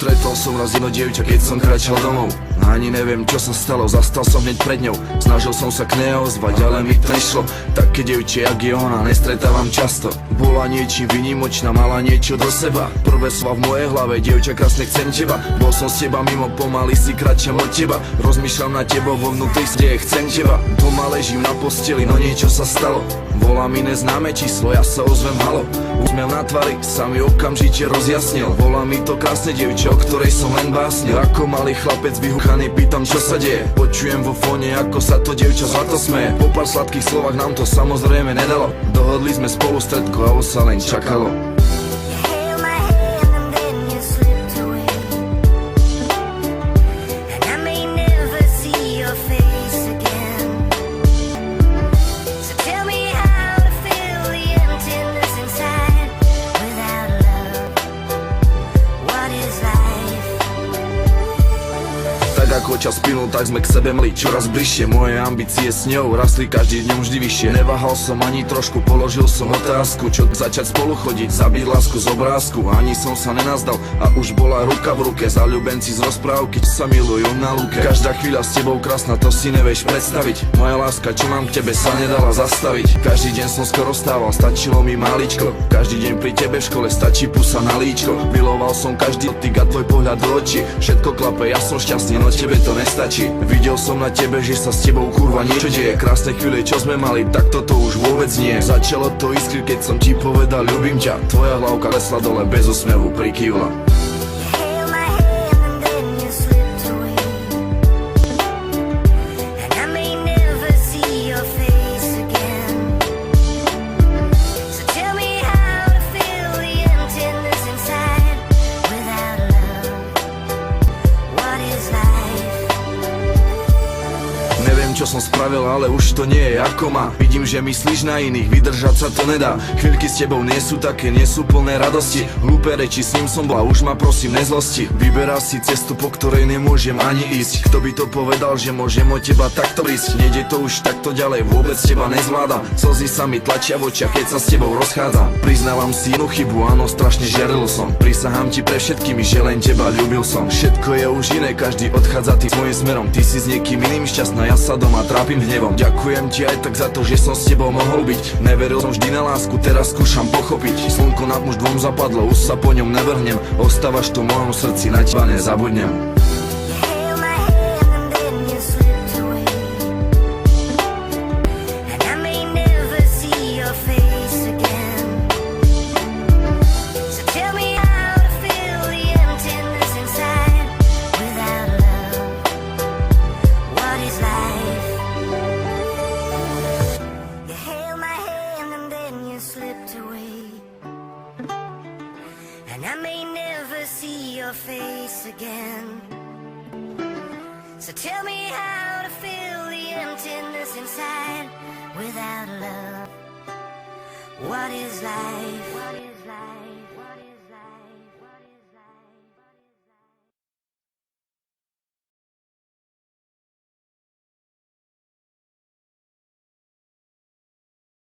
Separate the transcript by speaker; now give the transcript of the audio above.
Speaker 1: Stretol som raz jedno dievča, keď som kráčal domov. Ani neviem, čo sa stalo, zastal som hneď pred ňou. Snažil som sa k nej ozvať, ale mi to nešlo. Také dievča, jak je ona, nestretávam často. Bola niečím výnimočná, mala niečo do seba. Prvé slova v mojej hlave, dievča krásne, chcem teba. Bol som s teba mimo, pomaly si kráčam od teba. Rozmýšľam na tebo, vo vnútri sdeje, chcem teba. Doma ležím na posteli, no niečo sa stalo. Volá mi neznáme číslo, ja sa ozvem, halo. Úsmev na tvári sa mi okamžite rozjasnil. Volá mi to krásne dievča, o ktorej som len básnil. Ako malý chlapec vyhúchaný, pýtam, čo sa deje. Počujem vo fóne, ako sa to dievča zlato smeje. Po pár sladkých slovách nám to samozrejme nedalo. Dohodli sme spolu stredku a sa len čakalo. Ako čas plynul, tak sme k sebe mali čoraz bližšie. Moje ambície s ňou rastli každý dňom vždy vyššie. Neváhal som ani trošku, položil som otázku, čo začať spolu chodiť, zabiť lásku z obrázku. Ani som sa nenazdal a už bola ruka v ruke. Zaľúbenci z rozprávky sa milujú na lúke. Každá chvíľa s tebou krásna, to si nevieš predstaviť. Moja láska, čo mám k tebe, sa nedala zastaviť. Každý deň som skoro stával, stačilo mi maličko. Každý deň pri tebe v škole stačí pusa na líčko. Miloval som každý dotyk a tvoj pohľad do očí. Všetko klape, ja som šťastný, no tebe to nestačí. Videl som na tebe, že sa s tebou kurva niečo deje. Krásne chvíle, čo sme mali, tak toto už vôbec nie. Začalo to iskry, keď som ti povedal ľubím ťa. Tvoja hlavka klesla dole, bez úsmevu prikývla. Čo som spravil, ale už to nie je ako má. Vidím, že myslíš na iných, vydržať sa to nedá. Chvíľky s tebou nie sú také, nie sú plné radosti. Hlúpe reči s ním som bola, už ma prosím nezlosti. Vyberá si cestu, po ktorej nemôžem ani ísť. Kto by to povedal, že môžem od teba takto prísť? Nejde to už takto ďalej, vôbec teba nezvládam. Slzy sa mi tlačia v očiach, keď sa s tebou rozchádzam. Priznávam si inú chybu, áno, strašne žiaril som. Prisahám ti pre všetkými, že len teba ľúbil som. Všetko je už iné, každý odchádza tým svojím smerom. Ty si s niekým iným šťastná, ja sa doma trápim hnevom. Ďakujem ti aj tak za to, že som s tebou mohol byť. Neveril som vždy na lásku, teraz skúšam pochopiť. Slnko nad muž dvom zapadlo, už sa po ňom nevrhnem. Ostávaš tu v mojom srdci, na teba nezabudnem.
Speaker 2: And I may never see your face again. So tell me how to fill the emptiness inside without love. What is life?